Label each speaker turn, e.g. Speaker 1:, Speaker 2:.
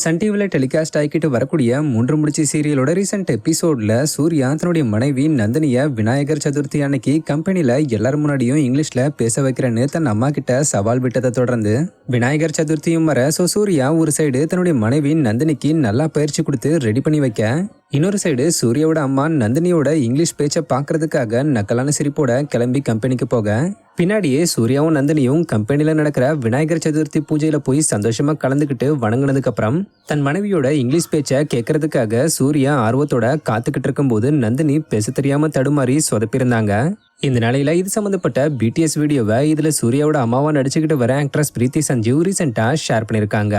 Speaker 1: Sun டிவியில் telecast ஆகிக்கிட்டு வரக்கூடிய 3 முடிச்சு சீரியலோட ரீசெண்ட் எபிசோட்ல சூர்யா தன்னுடைய மனைவி நந்தினிய விநாயகர் சதுர்த்தி அன்னைக்கு கம்பெனில எல்லாரும் முன்னாடியும் இங்கிலீஷ்ல பேச வைக்கிறேன்னு தன் அம்மா கிட்ட சவால் விட்டதை தொடர்ந்து விநாயகர் சதுர்த்தியும் வர சூர்யா ஒரு சைடு தன்னுடைய மனைவி நந்தினிக்கு நல்லா பயிற்சி கொடுத்து ரெடி பண்ணி வைக்க, இன்னொரு சைடு சூர்யாவோட அம்மா நந்தினியோட இங்கிலீஷ் பேச்சை பார்க்கறதுக்காக நக்கலான சிரிப்போட கிளம்பி கம்பெனிக்கு போக, பின்னாடியே சூர்யாவும் நந்தினியும் கம்பெனில நடக்கிற விநாயகர் சதுர்த்தி பூஜையில போய் சந்தோஷமா கலந்துக்கிட்டு வணங்கினதுக்கு அப்புறம் தன் மனைவியோட இங்கிலீஷ் பேச்சை கேட்கறதுக்காக சூர்யா ஆர்வத்தோட காத்துக்கிட்டு இருக்கும்போது நந்தினி பேச தெரியாம தடுமாறி சொதப்பிருந்தாங்க. இந்த நிலையில இது சம்பந்தப்பட்ட பிடிஎஸ் வீடியோவை இதுல சூர்யாவோட அம்மாவா நடிச்சுக்கிட்டு வர ஆக்ட்ரஸ் பிரீத்தி சஞ்சீவ் ரீசெண்டா ஷேர் பண்ணிருக்காங்க.